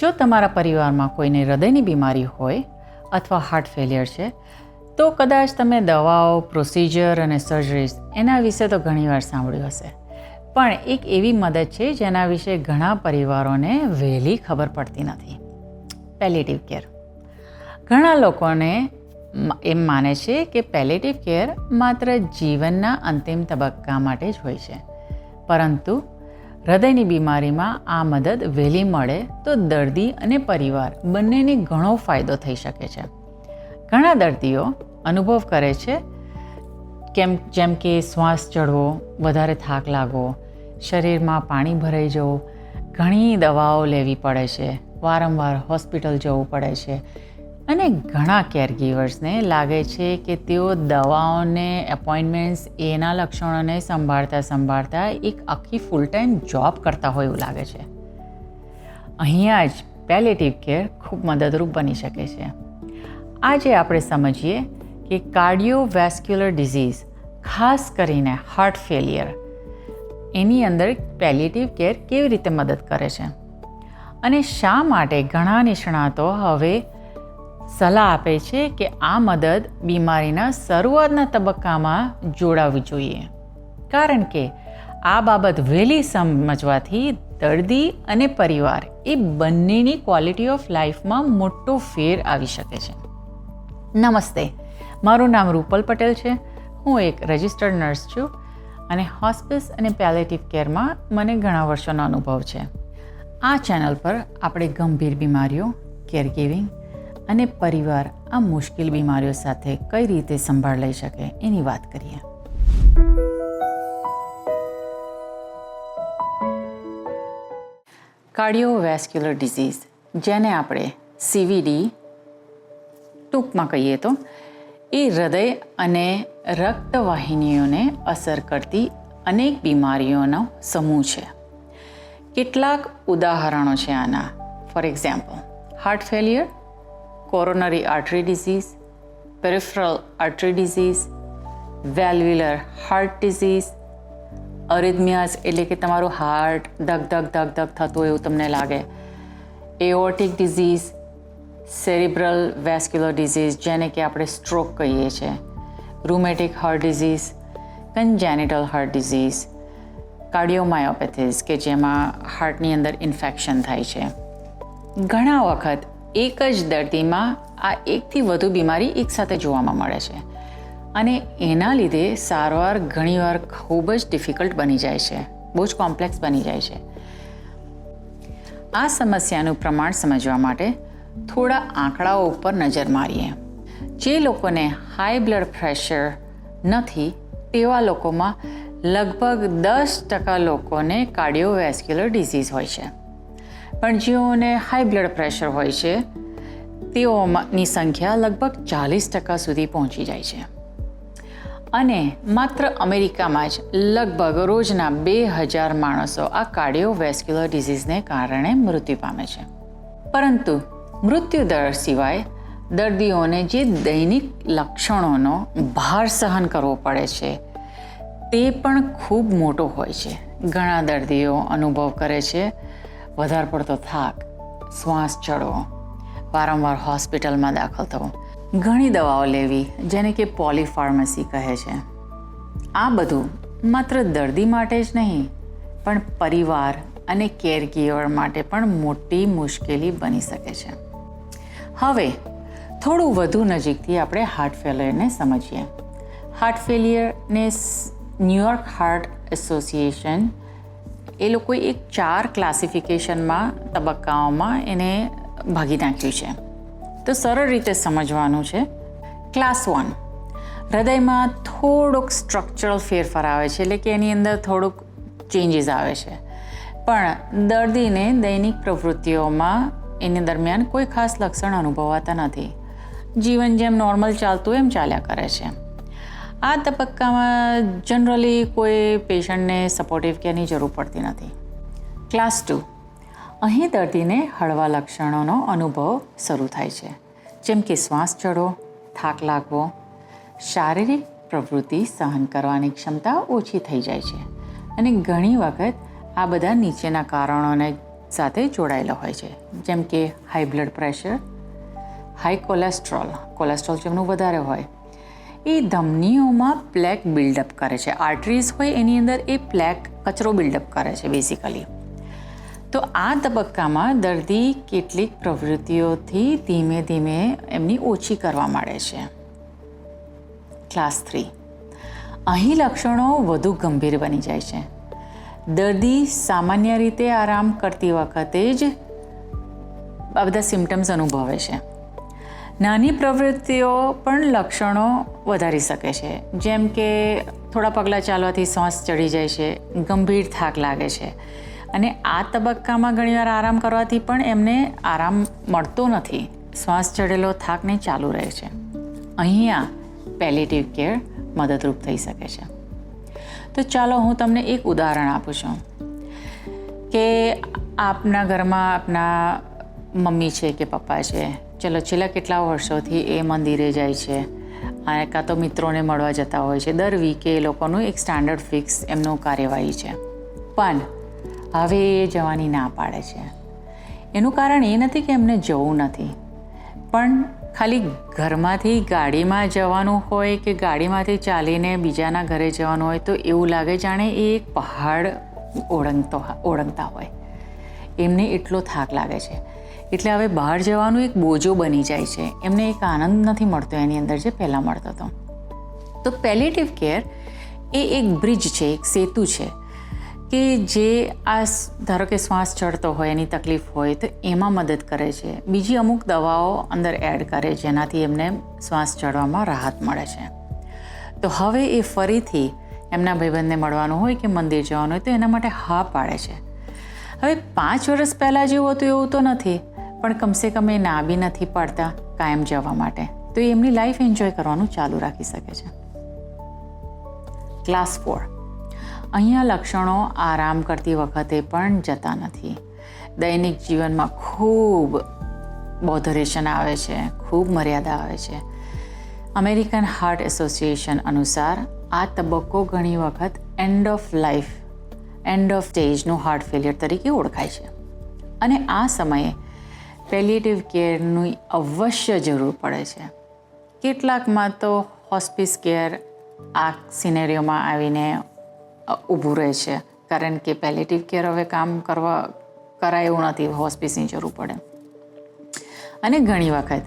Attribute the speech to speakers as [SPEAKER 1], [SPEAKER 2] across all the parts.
[SPEAKER 1] જો તમારા પરિવારમાં કોઈને હૃદયની બીમારી હોય અથવા હાર્ટ ફેલિયર છે તો કદાચ તમે દવાઓ, પ્રોસિજર અને સર્જરીઝ એના વિશે તો ઘણીવાર સાંભળ્યું હશે, પણ એક એવી મદદ છે જેના વિશે ઘણા પરિવારોને વહેલી ખબર પડતી નથી. Palliative care. ઘણા લોકોને એમ માને છે કે પેલિએટિવ કેર માત્ર જીવનના અંતિમ તબક્કા માટે જ હોય છે, પરંતુ હૃદયની બીમારીમાં આ મદદ વહેલી મળે તો દર્દી અને પરિવાર બંનેને ઘણો ફાયદો થઈ શકે છે. ઘણા દર્દીઓ અનુભવ કરે છે જેમ કે શ્વાસ ચઢવો, વધારે થાક લાગવો, શરીરમાં પાણી ભરાઈ જવું, ઘણી દવાઓ લેવી પડે છે, વારંવાર હોસ્પિટલ જવું પડે છે અને ઘણા કેરગીવર્સને લાગે છે કે તેઓ દવાઓને, એપોઇન્ટમેન્ટ્સ એના લક્ષણોને સંભાળતા એક આખી ફૂલ ટાઈમ જોબ કરતા હોય એવું લાગે છે. અહીંયા જ પેલિએટિવ કેર ખૂબ મદદરૂપ બની શકે છે. આજે આપણે સમજીએ કે કાર્ડિયોવેસ્ક્યુલર ડિઝીઝ, ખાસ કરીને હાર્ટ ફેલિયર, એની અંદર પેલિએટિવ કેર કેવી રીતે મદદ કરે છે અને શા માટે ઘણા નિષ્ણાતો હવે સલાહ આપે છે કે આ મદદ બીમારીના શરૂઆતના તબક્કામાં જોડાવવી જોઈએ, કારણ કે આ બાબત વહેલી સમજવાથી દર્દી અને પરિવાર એ બંનેની ક્વોલિટી ઓફ લાઈફમાં મોટો ફેર આવી શકે છે. નમસ્તે, મારું નામ રૂપલ પટેલ છે. હું એક રજિસ્ટર્ડ નર્સ છું અને હોસ્પિસ અને પેલિએટિવ કેરમાં મને ઘણા વર્ષોનો અનુભવ છે. આ ચેનલ પર આપણે ગંભીર બીમારીઓ, કેરગિવિંગ અને પરિવાર આ મુશ્કેલ બીમારીઓ સાથે કઈ રીતે સંભાળ લઈ શકે એની વાત કરીએ. કાર્ડિયોવેસ્ક્યુલર ડિઝીઝ, જેને આપણે CVD ટૂંકમાં કહીએ તો, એ હૃદય અને રક્તવાહિનીઓને અસર કરતી અનેક બીમારીઓનો સમૂહ છે. કેટલાક ઉદાહરણો છે આના. For example, heart failure, coronary artery disease, peripheral artery disease, valvular heart disease, arrhythmias એટલે કે તમારું હાર્ટ ધક ધક ધક ધક થતું એવું તમને લાગે, એઓર્ટિક ડિઝીઝ, સેરિબ્રલ વેસ્ક્યુલર ડિઝીઝ જેને કે આપણે સ્ટ્રોક કહીએ છીએ, રૂમેટિક હાર્ટ ડિઝીઝ, કન્જેનિટલ હાર્ટ ડિઝીઝ, કાર્ડિયોમાયોપેથીઝ કે જેમાં હાર્ટની અંદર ઇન્ફેક્શન થાય છે. ઘણા વખત એક જ દર્દીમાં આ એકથી વધુ બીમારી એકસાથે જોવામાં મળે છે અને એના લીધે સારવાર ઘણીવાર ખૂબ જ ડિફિકલ્ટ બની જાય છે, બહુ જ કોમ્પ્લેક્સ બની જાય છે. આ સમસ્યાનું પ્રમાણ સમજવા માટે થોડા આંકડાઓ ઉપર નજર મારીએ. જે લોકોને હાઈ બ્લડ પ્રેશર નથી તેવા લોકોમાં લગભગ 10% લોકોને કાર્ડિયોવેસ્ક્યુલર ડિઝીઝ હોય છે, પણ જેઓને હાઈ બ્લડ પ્રેશર હોય છે તેઓની સંખ્યા લગભગ 40% સુધી પહોંચી જાય છે. અને માત્ર અમેરિકામાં જ લગભગ રોજના 2000 માણસો આ કાર્ડિયોવેસ્ક્યુલર ડિઝીઝને કારણે મૃત્યુ પામે છે. પરંતુ મૃત્યુદર સિવાય દર્દીઓને જે દૈનિક લક્ષણોનો ભાર સહન કરવો પડે છે તે પણ ખૂબ મોટો હોય છે. ઘણા દર્દીઓ અનુભવ કરે છે વધારે પડતો થાક, શ્વાસ ચઢવો, વારંવાર હોસ્પિટલમાં દાખલ થવું, ઘણી દવાઓ લેવી જેને કે પોલીફાર્મસી કહે છે. આ બધું માત્ર દર્દી માટે જ નહીં પણ પરિવાર અને કેરગીવર માટે પણ મોટી મુશ્કેલી બની શકે છે. હવે થોડું વધુ નજીકથી આપણે હાર્ટ ફેલિયરને સમજીએ. હાર્ટ ફેલિયરને ન્યૂયોર્ક હાર્ટ એસોસિએશન એ લોકોએ એક 4 ક્લાસિફિકેશનમાં તબક્કાઓમાં એને ભાગી નાખ્યું છે. તો સરળ રીતે સમજવાનું છે. ક્લાસ 1, હૃદયમાં થોડોક સ્ટ્રક્ચરલ ફેરફાર આવે છે, એટલે કે એની અંદર થોડુંક ચેન્જીસ આવે છે, પણ દર્દીને દૈનિક પ્રવૃત્તિઓમાં એની દરમિયાન કોઈ ખાસ લક્ષણ અનુભવાતા નથી. જીવન જેમ નોર્મલ ચાલતું એમ ચાલ્યા કરે છે. આ તબક્કામાં જનરલી કોઈ પેશન્ટને સપોર્ટિવ કેરની જરૂર પડતી નથી. ક્લાસ 2, અહીં દર્દીને હળવા લક્ષણોનો અનુભવ શરૂ થાય છે, જેમ કે શ્વાસ ચઢવો, થાક લાગવો, શારીરિક પ્રવૃત્તિ સહન કરવાની ક્ષમતા ઓછી થઈ જાય છે અને ઘણી વખત આ બધા નીચેના કારણોને સાથે જોડાયેલો હોય છે, જેમ કે high blood pressure, high cholesterol જેમનું વધારે હોય એ ધમનીઓમાં પ્લેક બિલ્ડઅપ કરે છે. આર્ટરીઝ હોય એની અંદર એ પ્લેક કચરો બિલ્ડઅપ કરે છે બેઝિકલી. તો આ તબક્કામાં દર્દી કેટલીક પ્રવૃત્તિઓથી ધીમે ધીમે એમની ઓછી કરવા માંડે છે. ક્લાસ 3. અહીં લક્ષણો વધુ ગંભીર બની જાય છે. દર્દી સામાન્ય રીતે આરામ કરતી વખતે જ આ બધા સિમ્ટમ્સ અનુભવે છે. નાની પ્રવૃત્તિઓ પણ લક્ષણો વધારી શકે છે, જેમ કે થોડા પગલાં ચાલવાથી શ્વાસ ચડી જાય છે, ગંભીર થાક લાગે છે. અને આ તબક્કામાં ઘણીવાર આરામ કરવાથી પણ એમને આરામ મળતો નથી. શ્વાસ ચડેલો થાકને ચાલુ રહે છે. અહીંયા પેલિએટિવ કેર મદદરૂપ થઈ શકે છે. તો ચાલો હું તમને એક ઉદાહરણ આપું છું કે આપના ઘરમાં આપના મમ્મી છે કે પપ્પા છે, ચલો છેલ્લા કેટલા વર્ષોથી એ મંદિરે જાય છે અને કાં તો મિત્રોને મળવા જતા હોય છે. દર વીકે એ લોકોનું એક સ્ટાન્ડર્ડ ફિક્સ એમનું કાર્યવાહી છે, પણ હવે એ જવાની ના પાડે છે. એનું કારણ એ નથી કે એમને જવું નથી, પણ ખાલી ઘરમાંથી ગાડીમાં જવાનું હોય કે ગાડીમાંથી ચાલીને બીજાના ઘરે જવાનું હોય તો એવું લાગે જાણે એ એક પહાડ ઓળંગતા હોય. એમને એટલો થાક લાગે છે, એટલે હવે બહાર જવાનું એક બોજો બની જાય છે. એમને એક આનંદ નથી મળતો એની અંદર જે પહેલાં મળતો હતો. તો પેલિએટિવ કેર એ એક બ્રિજ છે, એક સેતુ છે કે જે આ ધારો કે શ્વાસ ચડતો હોય, એની તકલીફ હોય તો એમાં મદદ કરે છે. બીજી અમુક દવાઓ અંદર એડ કરે જેનાથી એમને શ્વાસ ચડવામાં રાહત મળે છે. તો હવે એ ફરીથી એમના ભાઈબંધને મળવાનું હોય કે મંદિર જવાનું હોય તો એના માટે હા પાડે છે. હવે 5 વર્ષ પહેલાં જેવું હતું એવું તો નથી, પણ કમસે કમ એ ના બી નથી પાડતા કાયમ જવા માટે, તો એ એમની લાઈફ એન્જોય કરવાનું ચાલુ રાખી શકે છે. ક્લાસ 4. અહીંયા લક્ષણો આરામ કરતી વખતે પણ જતા નથી. દૈનિક જીવનમાં ખૂબ બોધરેશન આવે છે, ખૂબ મર્યાદા આવે છે. અમેરિકન હાર્ટ એસોસિએશન અનુસાર આ તબક્કો ઘણી વખત એન્ડ ઓફ સ્ટેજનું હાર્ટ ફેલિયર તરીકે ઓળખાય છે. અને આ સમયે પેલિએટિવ કેરની અવશ્ય જરૂર પડે છે. કેટલાકમાં તો હોસ્પિસ કેર આ સિનેરિયોમાં આવીને ઊભું રહે છે, કારણ કે પેલિએટિવ કેર હવે કામ કરાય એવું નથી, હોસ્પિસની જરૂર પડે. અને ઘણી વખત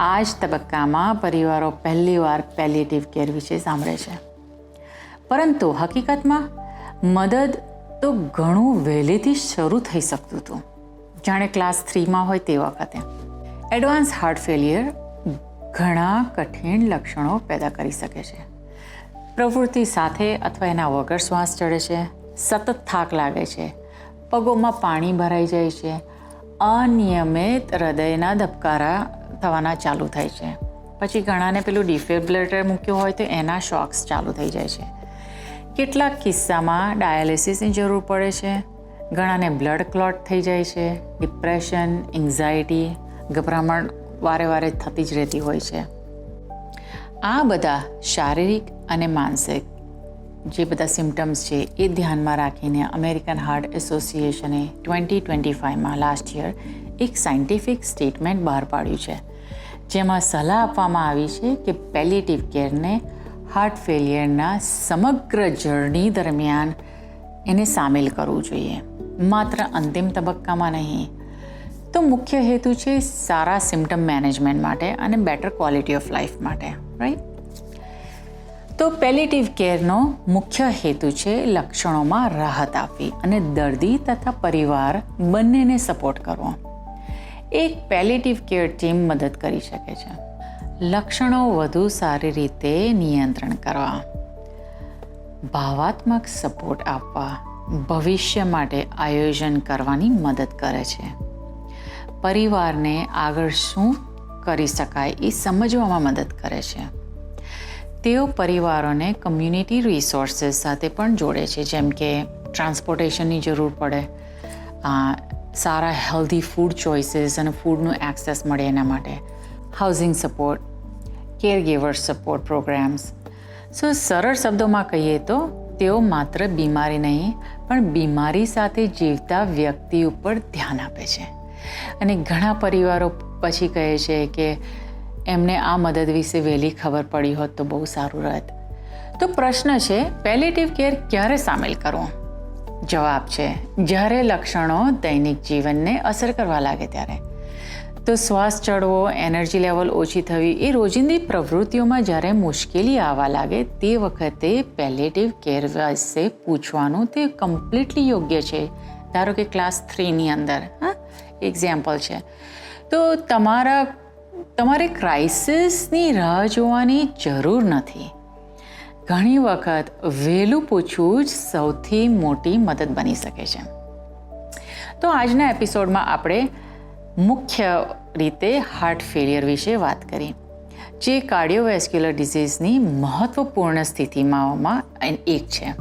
[SPEAKER 1] આ જ તબક્કામાં પરિવારો પહેલીવાર પેલિએટિવ કેર વિશે સાંભળે છે. પરંતુ હકીકતમાં મદદ તો ઘણું વહેલેથી શરૂ થઈ શકતું હતું, જાણે ક્લાસ 3માં હોય તે વખતે. એડવાન્સ હાર્ટ ફેલિયર ઘણા કઠિન લક્ષણો પેદા કરી શકે છે. પ્રવૃત્તિ સાથે અથવા એના વગર શ્વાસ ચડે છે, સતત થાક લાગે છે, પગોમાં પાણી ભરાઈ જાય છે, અનિયમિત હૃદયના ધબકારા થવાના ચાલુ થાય છે. પછી ઘણાને પેલું ડિફિબ્રિલેટર મૂક્યું હોય તો એના શોક્સ ચાલુ થઈ જાય છે. કેટલાક કિસ્સામાં ડાયાલિસિસની જરૂર પડે છે. ઘણાને બ્લડ ક્લોટ થઈ જાય છે. ડિપ્રેશન, એન્ઝાયટી, ગભરામણ વારે થતી જ રહેતી હોય છે. આ બધા શારીરિક અને માનસિક જે બધા સિમ્ટમ્સ છે એ ધ્યાનમાં રાખીને અમેરિકન હાર્ટ એસોસિએશને 2025માં લાસ્ટ યર એક સાયન્ટિફિક સ્ટેટમેન્ટ બહાર પાડ્યું છે, જેમાં સલાહ આપવામાં આવી છે કે પેલિએટિવ કેરને હાર્ટ ફેલિયરના સમગ્ર જર્ની દરમિયાન એને સામેલ કરવું જોઈએ, માત્ર અંતિમ તબક્કામાં નહીં. તો મુખ્ય હેતુ છે સારા સિમ્ટમ મેનેજમેન્ટ માટે અને બેટર ક્વોલિટી ઓફ લાઈફ માટે, રાઈટ? તો પેલિએટિવ કેરનો મુખ્ય હેતુ છે લક્ષણોમાં રાહત આપવી અને દર્દી તથા પરિવાર બંનેને સપોર્ટ કરવો. એક પેલિએટિવ કેર ટીમ મદદ કરી શકે છે લક્ષણો વધુ સારી રીતે નિયંત્રણ કરવા, ભાવાત્મક સપોર્ટ આપવા, ભવિષ્ય માટે આયોજન કરવાની મદદ કરે છે, પરિવારને આગળ શું કરી શકાય એ સમજવામાં મદદ કરે છે. તેઓ પરિવારોને કમ્યુનિટી રિસોર્સિસ સાથે પણ જોડે છે, જેમ કે ટ્રાન્સપોર્ટેશનની જરૂર પડે, સારા હેલ્ધી ફૂડ ચોઇસીસ અને ફૂડનું એક્સેસ મળે એના માટે, housing support, care giver support programmes. સરળ શબ્દોમાં કહીએ તો તેઓ માત્ર બીમારી નહીં પણ બીમારી સાથે જીવતા વ્યક્તિ ઉપર ધ્યાન આપે છે. અને ઘણા પરિવારો પછી કહે છે કે એમને આ મદદ વિશે વહેલી ખબર પડી હોત તો બહુ સારું રહેત. તો પ્રશ્ન છે, પેલેટિવ કેર ક્યારે સામેલ કરવો? જવાબ છે, જ્યારે લક્ષણો દૈનિક જીવનને અસર કરવા લાગે ત્યારે. તો શ્વાસ ચડવો, એનર્જી લેવલ ઓછી થવી, એ રોજિંદી પ્રવૃત્તિઓમાં જ્યારે મુશ્કેલી આવવા લાગે તે વખતે પેલેટિવ કેર વિશે પૂછવાનું તે કમ્પ્લીટલી યોગ્ય છે. ધારો કે ક્લાસ 3ની અંદર એક્ઝામ્પલ છે. તો તમારે ક્રાઇસિસની રાહ જોવાની જરૂર નથી. ઘણી વખત વહેલું પૂછવું જ સૌથી મોટી મદદ બની શકે છે. તો આજના એપિસોડમાં આપણે મુખ્ય રીતે હાર્ટ ફેલિયર વિશે વાત કરી, જે કાર્ડિયોવેસ્ક્યુલર ડિઝીઝની મહત્વપૂર્ણ સ્થિતિમાં એક છે.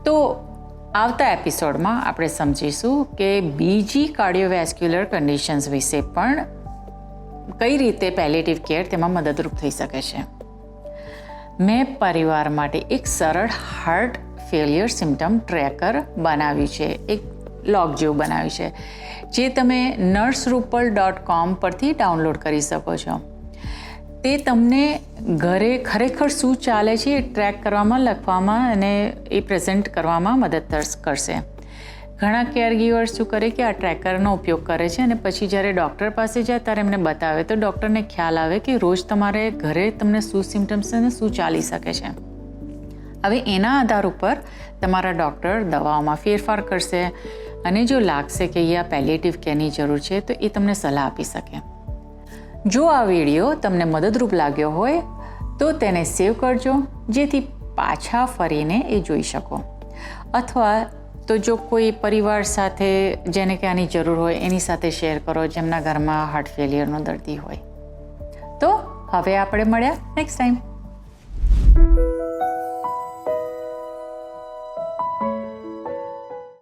[SPEAKER 1] તો આવતા એપિસોડમાં આપણે સમજીશું કે બીજી કાર્ડિયોવેસ્ક્યુલર કન્ડિશન્સ વિશે પણ કઈ રીતે પેલેટિવ કેર તેમાં મદદરૂપ થઈ શકે છે. મેં પરિવાર માટે એક સરળ હાર્ટ ફેલિયર સિમ્ટમ ટ્રેકર બનાવ્યું છે, એક લોગ જેવું બનાવ્યું છે, જે તમે nursrupal.com પરથી ડાઉનલોડ કરી શકો છો. તે તમને ઘરે ખરેખર શું ચાલે છે એ ટ્રેક કરવામાં, લખવામાં અને એ પ્રેઝન્ટ કરવામાં મદદ કરશે. ઘણા કેરગીવર્સ શું કરે કે આ ટ્રેકરનો ઉપયોગ કરે છે અને પછી જ્યારે ડૉક્ટર પાસે જાય ત્યારે એમને બતાવે તો ડૉક્ટરને ખ્યાલ આવે કે રોજ તમારે ઘરે તમને શું સિમ્ટમ્સ અને શું ચાલી શકે છે. હવે એના આધાર ઉપર તમારા ડૉક્ટર દવાઓમાં ફેરફાર કરશે અને જો લાગશે કે અહીંયા પેલેટિવ કેરની જરૂર છે તો એ તમને સલાહ આપી શકે. જો આ વિડીયો તમને મદદરૂપ લાગ્યો હોય તો તેને સેવ કરજો, જેથી પાછા ફરીને એ જોઈ શકો. અથવા તો જો કોઈ પરિવાર સાથે જેને કે આની જરૂર હોય એની સાથે શેર કરો, જેમના ઘરમાં હાર્ટ ફેલિયરનો દર્દી હોય. તો હવે આપણે મળ્યા નેક્સ્ટ ટાઈમ.